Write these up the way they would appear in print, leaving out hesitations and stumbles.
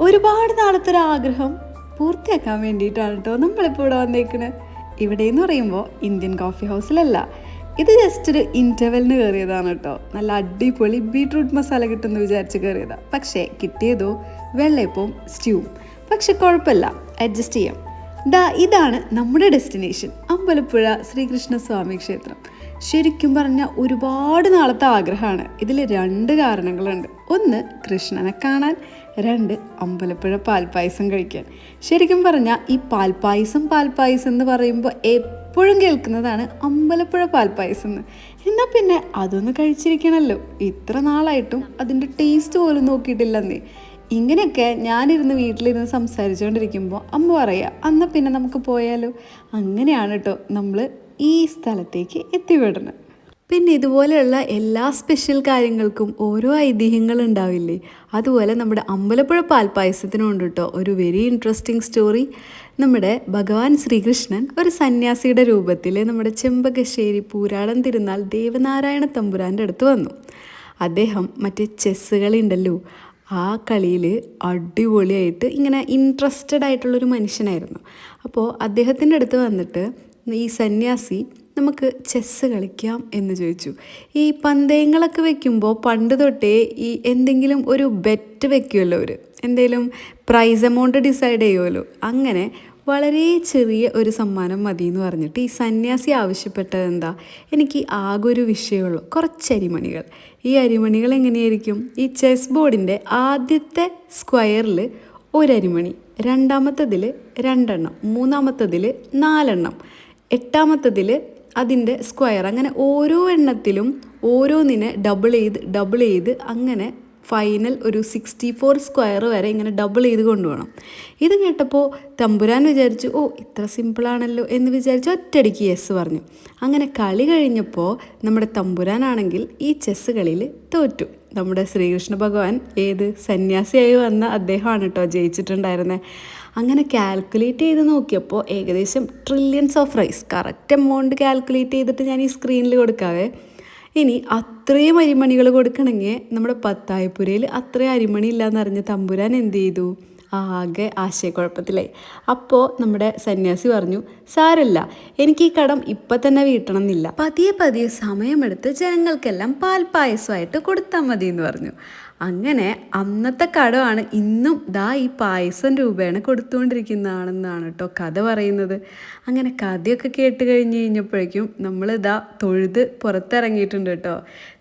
ഒരുപാട് നാളത്തെ ഒരു ആഗ്രഹം പൂർത്തിയാക്കാൻ വേണ്ടിയിട്ടാണ് കേട്ടോ നമ്മളിപ്പോൾ ഇവിടെ വന്നേക്കുന്നത്. ഇവിടെ എന്ന് പറയുമ്പോൾ ഇന്ത്യൻ കോഫി ഹൗസിലല്ല, ഇത് ജസ്റ്റ് ഒരു ഇൻ്റർവെല്ലിന് കയറിയതാണ് കേട്ടോ. നല്ല അടിപൊളി ബീട്രൂട്ട് മസാല കിട്ടുമെന്ന് വിചാരിച്ച് കയറിയതാണ്. പക്ഷേ കിട്ടിയതോ വെള്ളയപ്പവും സ്റ്റ്യൂവും. പക്ഷെ കുഴപ്പമില്ല, അഡ്ജസ്റ്റ് ചെയ്യാം. ഇതാണ് നമ്മുടെ ഡെസ്റ്റിനേഷൻ, അമ്പലപ്പുഴ ശ്രീകൃഷ്ണസ്വാമി ക്ഷേത്രം. ശരിക്കും പറഞ്ഞാൽ ഒരുപാട് നാളത്തെ ആഗ്രഹമാണ്. ഇതിൽ 2 കാരണങ്ങളുണ്ട്. 1 കൃഷ്ണനെ കാണാൻ, 2 അമ്പലപ്പുഴ പാൽപ്പായസം കഴിക്കാൻ. ശരിക്കും പറഞ്ഞാൽ ഈ പാൽപ്പായസം എന്ന് പറയുമ്പോൾ എപ്പോഴും കേൾക്കുന്നതാണ് അമ്പലപ്പുഴ പാൽപ്പായസം എന്ന്. എന്നാൽ പിന്നെ അതൊന്ന് കഴിച്ചിരിക്കണമല്ലോ. ഇത്ര നാളായിട്ടും അതിൻ്റെ ടേസ്റ്റ് പോലും നോക്കിയിട്ടില്ലെന്നേ. ഇങ്ങനെയൊക്കെ ഞാനിരുന്ന് വീട്ടിലിരുന്ന് സംസാരിച്ചുകൊണ്ടിരിക്കുമ്പോൾ അമ്മ പറയുക, എന്നാൽ പിന്നെ നമുക്ക് പോയാലോ. അങ്ങനെയാണ് കേട്ടോ നമ്മൾ ഈ സ്ഥലത്തേക്ക് എത്തിപ്പെടുന്നത്. പിന്നെ ഇതുപോലെയുള്ള എല്ലാ സ്പെഷ്യൽ കാര്യങ്ങൾക്കും ഓരോ ഐതിഹ്യങ്ങളുണ്ടാവില്ലേ, അതുപോലെ നമ്മുടെ അമ്പലപ്പുഴ പാൽപ്പായസത്തിനുണ്ട് കേട്ടോ ഒരു വെരി ഇൻട്രസ്റ്റിംഗ് സ്റ്റോറി. നമ്മുടെ ഭഗവാൻ ശ്രീകൃഷ്ണൻ ഒരു സന്യാസിയുടെ രൂപത്തിൽ നമ്മുടെ ചെമ്പകശ്ശേരി പൂരാടൻ തിരുനാൾ ദേവനാരായണ തമ്പുരാൻ്റെ അടുത്ത് വന്നു. അദ്ദേഹം മറ്റേ ചെസ്സ് കളി ഉണ്ടല്ലോ, ആ കളിയിൽ അടിപൊളിയായിട്ട് ഇങ്ങനെ ഇൻട്രസ്റ്റഡ് ആയിട്ടുള്ളൊരു മനുഷ്യനായിരുന്നു. അപ്പോൾ അദ്ദേഹത്തിൻ്റെ അടുത്ത് വന്നിട്ട് ഈ സന്യാസി നമുക്ക് ചെസ്സ് കളിക്കാം എന്ന് ചോദിച്ചു. ഈ പന്തയങ്ങളൊക്കെ വെക്കുമ്പോൾ പണ്ട് തൊട്ടേ ഈ എന്തെങ്കിലും ഒരു ബെറ്റ് വെക്കുമല്ലോ, എന്തെങ്കിലും പ്രൈസ് എമൗണ്ട് ഡിസൈഡ് ചെയ്യുമല്ലോ. അങ്ങനെ വളരെ ചെറിയ ഒരു സമ്മാനം മതി എന്ന് പറഞ്ഞിട്ട് ഈ സന്യാസി ആവശ്യപ്പെട്ടത് എന്താ, എനിക്ക് ആകെ ഒരു വിഷയമുള്ളൂ, കുറച്ച് അരിമണികൾ. ഈ അരിമണികൾ എങ്ങനെയായിരിക്കും, ഈ ചെസ് ബോർഡിൻ്റെ ആദ്യത്തെ സ്ക്വയറിൽ 1 അരിമണി, രണ്ടാമത്തതിൽ 2 എണ്ണം, മൂന്നാമത്തതിൽ 4 എണ്ണം, 8ാമത്തതിൽ അതിൻ്റെ സ്ക്വയർ. അങ്ങനെ ഓരോ എണ്ണത്തിലും ഓരോന്നിനെ ഡബിൾ ചെയ്ത് അങ്ങനെ ഫൈനൽ ഒരു 64 സ്ക്വയർ വരെ ഇങ്ങനെ ഡബിൾ ചെയ്ത് കൊണ്ടുപോകണം. ഇത് കേട്ടപ്പോൾ തമ്പുരാൻ വിചാരിച്ചു, ഇത്ര സിമ്പിളാണല്ലോ എന്ന് വിചാരിച്ച് ഒറ്റയടിക്ക് യെസ് പറഞ്ഞു. അങ്ങനെ കളി കഴിഞ്ഞപ്പോൾ നമ്മുടെ തമ്പുരാനാണെങ്കിൽ ഈ ചെസ്സ് കളിയിൽ തോറ്റു. നമ്മുടെ ശ്രീകൃഷ്ണ ഭഗവാൻ സന്യാസിയായി വന്ന അദ്ദേഹമാണ് കേട്ടോ ജയിച്ചിട്ടുണ്ടായിരുന്നത്. അങ്ങനെ കാൽക്കുലേറ്റ് ചെയ്ത് നോക്കിയപ്പോൾ ഏകദേശം trillions of rice, correct amount calculate ചെയ്തിട്ട് ഞാൻ ഈ സ്ക്രീനിൽ കൊടുക്കാവേ. ഇനി അത്രയും അരിമണികൾ കൊടുക്കണമെങ്കിൽ നമ്മുടെ പത്തായപ്പുരയിൽ അത്രയും അരിമണി ഇല്ലയെന്ന് അറിഞ്ഞ് തമ്പുരാൻ എന്ത് ചെയ്തു, ആകെ ആശയക്കുഴപ്പത്തിലായി. അപ്പോൾ നമ്മുടെ സന്യാസി പറഞ്ഞു, സാരല്ല, എനിക്ക് ഈ കടം ഇപ്പം തന്നെ വീട്ടണം എന്നില്ല, പതിയെ സമയമെടുത്ത് ജനങ്ങൾക്കെല്ലാം പാൽപ്പായസമായിട്ട് കൊടുത്താൽ മതി എന്ന് പറഞ്ഞു. അങ്ങനെ അന്നത്തെ കടമാണ് ഇന്നും ഈ പായസം രൂപേണ കൊടുത്തുകൊണ്ടിരിക്കുന്നതാണെന്നാണ് കേട്ടോ കഥ പറയുന്നത്. അങ്ങനെ കഥയൊക്കെ കേട്ട് കഴിഞ്ഞപ്പോഴേക്കും നമ്മൾ തൊഴുത് പുറത്തിറങ്ങിയിട്ടുണ്ട് കേട്ടോ.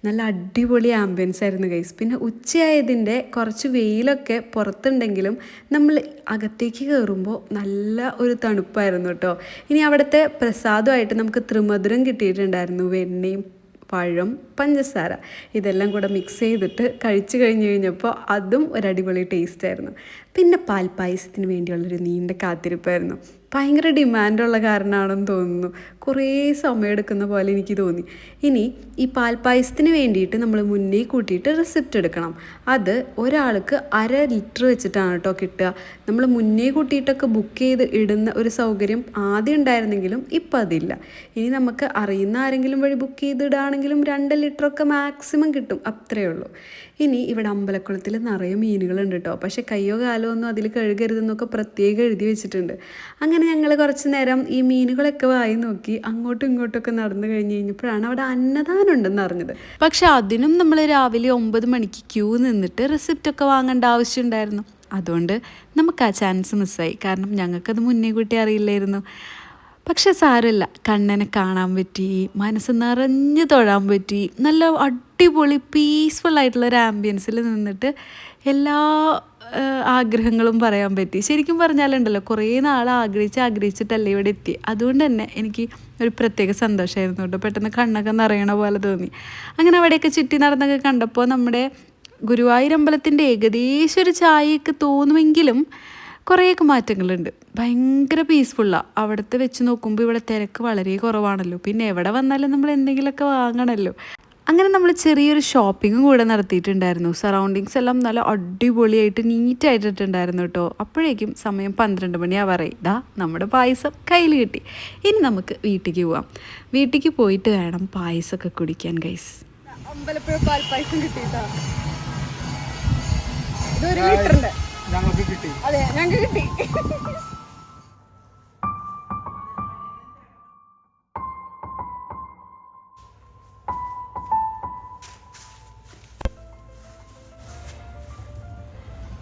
നല്ല അടിപൊളി ആംബിയൻസ് ആയിരുന്നു ഗൈസ്. പിന്നെ ഉച്ചയായതിൻ്റെ കുറച്ച് വെയിലൊക്കെ പുറത്തുണ്ടെങ്കിലും നമ്മൾ അകത്തേക്ക് കയറുമ്പോൾ നല്ല ഒരു തണുപ്പായിരുന്നു കേട്ടോ. ഇനി അവിടുത്തെ പ്രസാദമായിട്ട് നമുക്ക് ത്രിമധുരം കിട്ടിയിട്ടുണ്ടായിരുന്നു, വെണ്ണയും പഴം, പഞ്ചസാര, ഇതെല്ലാം കൂടെ മിക്സ് ചെയ്തിട്ട് കഴിച്ചു കഴിഞ്ഞപ്പോൾ അതും ഒരടിപൊളി ടേസ്റ്റായിരുന്നു. പിന്നെ പാൽപ്പായസത്തിന് വേണ്ടിയുള്ളൊരു നീണ്ട കാത്തിരിപ്പായിരുന്നു. ഭയങ്കര ഡിമാൻഡുള്ള കാരണമാണെന്ന് തോന്നുന്നു, കുറേ സമയമെടുക്കുന്ന പോലെ എനിക്ക് തോന്നി. ഇനി ഈ പാൽപ്പായസത്തിന് വേണ്ടിയിട്ട് നമ്മൾ മുന്നേ കൂട്ടിയിട്ട് റെസിപ്റ്റ് എടുക്കണം. അത് ഒരാൾക്ക് 1/2 ലിറ്റർ വെച്ചിട്ടാണ് കേട്ടോ കിട്ടുക. നമ്മൾ മുന്നേ കൂട്ടിയിട്ടൊക്കെ ബുക്ക് ചെയ്ത് ഇടുന്ന ഒരു സൗകര്യം ആദ്യം ഉണ്ടായിരുന്നെങ്കിലും ഇപ്പം അതില്ല. ഇനി നമുക്ക് അറിയുന്ന ആരെങ്കിലും വഴി ബുക്ക് ചെയ്തിടുകയാണെങ്കിലും 2 ലിറ്ററൊക്കെ മാക്സിമം കിട്ടും, അത്രയേ ഉള്ളൂ. ഇനി ഇവിടെ അമ്പലക്കുളത്തിൽ നിറയെ മീനുകളുണ്ട് കേട്ടോ. പക്ഷേ കയ്യോ കാലോ ഒന്നും അതിൽ കഴുകരുതെന്നൊക്കെ പ്രത്യേകം എഴുതി വെച്ചിട്ടുണ്ട്. അങ്ങനെ ഞങ്ങൾ കുറച്ച് നേരം ഈ മീനുകളൊക്കെ വായി നോക്കി അങ്ങോട്ടും ഇങ്ങോട്ടൊക്കെ നടന്നു കഴിഞ്ഞപ്പോഴാണ് അവിടെ അന്നദാനം ഉണ്ടെന്ന് അറിഞ്ഞത്. പക്ഷെ അതിനും നമ്മൾ രാവിലെ 9 മണിക്ക് ക്യൂ നിന്നിട്ട് റെസിപ്റ്റൊക്കെ വാങ്ങേണ്ട ആവശ്യമുണ്ടായിരുന്നു. അതുകൊണ്ട് നമുക്ക് ആ ചാൻസ് മിസ്സായി, കാരണം ഞങ്ങൾക്കത് മുന്നേ കൂട്ടി അറിയില്ലായിരുന്നു. പക്ഷെ സാരമില്ല, കണ്ണനെ കാണാൻ പറ്റി, മനസ്സ് നിറഞ്ഞ് തൊഴാൻ പറ്റി. നല്ല അടിപൊളി പീസ്ഫുൾ ആയിട്ടുള്ളൊരു ആംബിയൻസിൽ നിന്നിട്ട് എല്ലാ ആഗ്രഹങ്ങളും പറയാൻ പറ്റി. ശരിക്കും പറഞ്ഞാലുണ്ടല്ലോ, കുറേ നാൾ ആഗ്രഹിച്ചിട്ടല്ലേ ഇവിടെ എത്തി. അതുകൊണ്ട് തന്നെ എനിക്ക് ഒരു പ്രത്യേക സന്തോഷമായിരുന്നു കേട്ടോ. പെട്ടെന്ന് കണ്ണൊക്കെ നിറയണ പോലെ തോന്നി. അങ്ങനെ അവിടെയൊക്കെ ചുറ്റി നടന്നൊക്കെ കണ്ടപ്പോൾ നമ്മുടെ ഗുരുവായൂരമ്പലത്തിൻ്റെ ഏകദേശം ഒരു ചായയൊക്കെ തോന്നുമെങ്കിലും കുറേയൊക്കെ മാറ്റങ്ങളുണ്ട്. ഭയങ്കര പീസ്ഫുള്ളാണ്. അവിടുത്തെ വെച്ച് നോക്കുമ്പോൾ ഇവിടെ തിരക്ക് വളരെ കുറവാണല്ലോ. പിന്നെ എവിടെ വന്നാലും നമ്മൾ എന്തെങ്കിലുമൊക്കെ വാങ്ങണമല്ലോ. അങ്ങനെ നമ്മൾ ചെറിയൊരു ഷോപ്പിങ്ങും കൂടെ നടത്തിയിട്ടുണ്ടായിരുന്നു. സറൗണ്ടിങ്സ് എല്ലാം നല്ല അടിപൊളിയായിട്ട് നീറ്റായിട്ടിട്ടുണ്ടായിരുന്നു കേട്ടോ. അപ്പോഴേക്കും സമയം 12 മണിയാവാറായി. നമ്മുടെ പായസം കയ്യിൽ കിട്ടി. ഇനി നമുക്ക് വീട്ടിലേക്ക് പോവാം. വീട്ടിലേക്ക് പോയിട്ട് വേണം പായസമൊക്കെ കുടിക്കാൻ ഗൈസ്. അമ്പലപ്പുഴ പാൽപ്പായസം കിട്ടിയിട്ടാ. ഇത് 1 ലിറ്ററിൻ്റെ ഞങ്ങൾക്ക് കിട്ടി. അതെ, ഞങ്ങൾക്ക് കിട്ടി.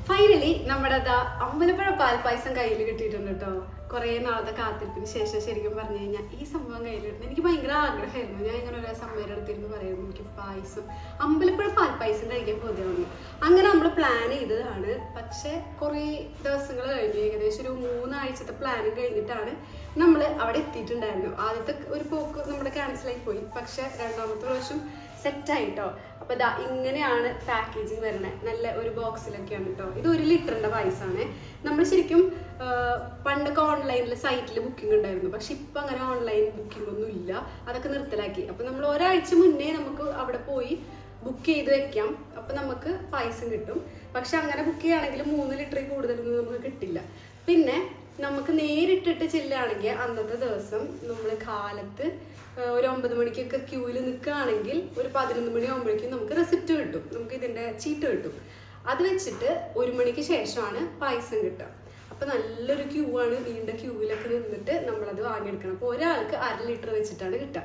ഫൈനലി നമ്മുടെ അമ്പലപ്പുഴ പാൽപ്പായസം കയ്യിൽ കിട്ടിയിട്ടുണ്ട് കേട്ടോ. കുറേ നാളത്തെ കാത്തിരിപ്പിന് ശേഷം ശരിക്കും പറഞ്ഞു കഴിഞ്ഞാൽ ഈ സംഭവം കയ്യിൽ കിട്ടുന്നത് എനിക്ക് ഭയങ്കര ആഗ്രഹമായിരുന്നു. ഞാൻ ഇങ്ങനെ ഒരു അമ്മയുടെ അടുത്തിരുന്ന് പറയുന്നു എനിക്ക് പായസം, അമ്പലപ്പുഴ പാൽപ്പായസം കഴിക്കാൻ പോലെയാണ്. അങ്ങനെ നമ്മൾ പ്ലാൻ ചെയ്തതാണ്. പക്ഷെ കുറേ ദിവസങ്ങൾ കഴിഞ്ഞു, ഏകദേശം ഒരു 3 ആഴ്ചത്തെ പ്ലാനും കഴിഞ്ഞിട്ടാണ് നമ്മൾ അവിടെ എത്തിയിട്ടുണ്ടായിരുന്നു. ആദ്യത്തെ ഒരു പോക്ക് നമ്മുടെ ക്യാൻസലായി പോയി. പക്ഷെ രണ്ടാമത്തെ പ്രാവശ്യം സെറ്റായിട്ടോ. അപ്പൊ ഇങ്ങനെയാണ് പാക്കേജിങ് വരുന്നത്. നല്ല ഒരു ബോക്സിലൊക്കെയാണ് കേട്ടോ. ഇത് 1 ലിറ്ററിന്റെ പായസമാണ്. നമ്മൾ ശരിക്കും പണ്ടൊക്കെ ഓൺലൈനിൽ സൈറ്റിൽ ബുക്കിംഗ് ഉണ്ടായിരുന്നു. പക്ഷെ ഇപ്പൊ അങ്ങനെ ഓൺലൈൻ ബുക്കിംഗ് ഒന്നും ഇല്ല, അതൊക്കെ നിർത്തലാക്കി. അപ്പൊ നമ്മൾ ഒരാഴ്ച മുന്നേ നമുക്ക് അവിടെ പോയി ബുക്ക് ചെയ്ത് വെക്കാം. അപ്പൊ നമുക്ക് പായസം കിട്ടും. പക്ഷെ അങ്ങനെ ബുക്ക് ചെയ്യുകയാണെങ്കിൽ 3 ലിറ്ററിൽ കൂടുതലൊന്നും നമുക്ക് കിട്ടില്ല. പിന്നെ നമുക്ക് നേരിട്ടിട്ട് ചെല്ലുകയാണെങ്കിൽ അന്നത്തെ ദിവസം നമ്മൾ കാലത്ത് ഒരു 9 മണിക്കൊക്കെ ക്യൂവിൽ നിൽക്കുകയാണെങ്കിൽ ഒരു 11 മണിയാകുമ്പോഴേക്കും നമുക്ക് റെസിപ്റ്റ് കിട്ടും, നമുക്ക് ഇതിൻ്റെ ചീട്ട് കിട്ടും. അത് വെച്ചിട്ട് 1 മണിക്ക് ശേഷമാണ് പായസം കിട്ടുക. അപ്പം നല്ലൊരു ക്യൂ ആണ്, നീണ്ട ക്യൂവിലൊക്കെ നിന്നിട്ട് നമ്മളത് വാങ്ങിയെടുക്കണം. അപ്പോൾ ഒരാൾക്ക് 1/2 ലിറ്റർ വെച്ചിട്ടാണ് കിട്ടുക.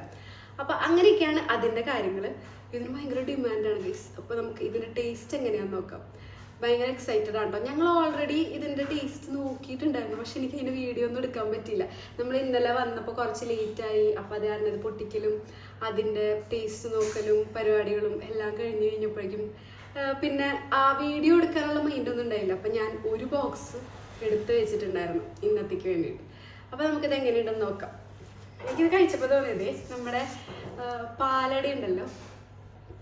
അപ്പം അങ്ങനെയൊക്കെയാണ് അതിൻ്റെ കാര്യങ്ങൾ. ഇതിന് ഭയങ്കര ഡിമാൻഡാണ് ഗൈസ്. അപ്പോൾ നമുക്ക് ഇതിൻ്റെ ടേസ്റ്റ് എങ്ങനെയാണെന്ന് നോക്കാം. ഭയങ്കര എക്സൈറ്റഡ് ആട്ടോ. ഞങ്ങൾ ഓൾറെഡി ഇതിൻ്റെ ടേസ്റ്റ് നോക്കിയിട്ടുണ്ടായിരുന്നു, പക്ഷെ എനിക്ക് അതിൻ്റെ വീഡിയോ ഒന്നും എടുക്കാൻ പറ്റിയില്ല. നമ്മൾ ഇന്നലെ വന്നപ്പോൾ കുറച്ച് ലേറ്റായി. അപ്പോൾ അത് കാരണം ഇത് പൊട്ടിക്കലും അതിൻ്റെ ടേസ്റ്റ് നോക്കലും പരിപാടികളും എല്ലാം കഴിഞ്ഞ് കഴിഞ്ഞപ്പോഴേക്കും പിന്നെ ആ വീഡിയോ എടുക്കാനുള്ള മൈൻഡൊന്നും ഉണ്ടായില്ല. അപ്പം ഞാൻ ഒരു ബോക്സ് എടുത്ത് വെച്ചിട്ടുണ്ടായിരുന്നു ഇന്നത്തേക്ക് വേണ്ടിയിട്ട്. അപ്പോൾ നമുക്കിത് എങ്ങനെയുണ്ടെന്ന് നോക്കാം. എനിക്കിത് കഴിച്ചപ്പോൾ തോന്നിയത് നമ്മുടെ പാലട ഉണ്ടല്ലോ,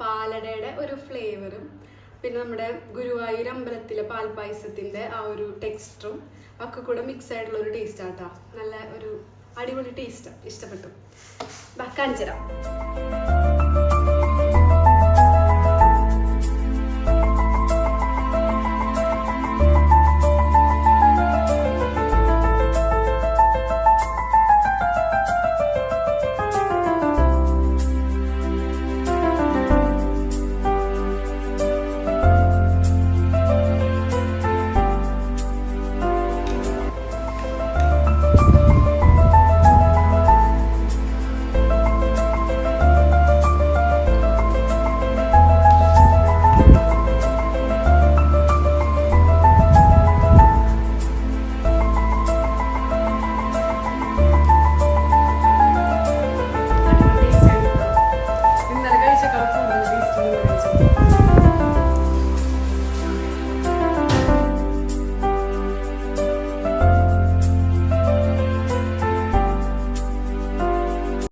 പാലടയുടെ ഒരു ഫ്ലേവറും പിന്നെ നമ്മുടെ ഗുരുവായൂർ അമ്പലത്തിലെ പാൽപ്പായസത്തിൻ്റെ ആ ഒരു ടെക്സ്ചറും ഒക്കെ കൂടെ മിക്സ് ആയിട്ടുള്ള ഒരു ടേസ്റ്റ് ആട്ടോ. നല്ല ഒരു അടിപൊളി ടേസ്റ്റ്, ഇഷ്ടപ്പെട്ടു. കാണിച്ചു തരാം.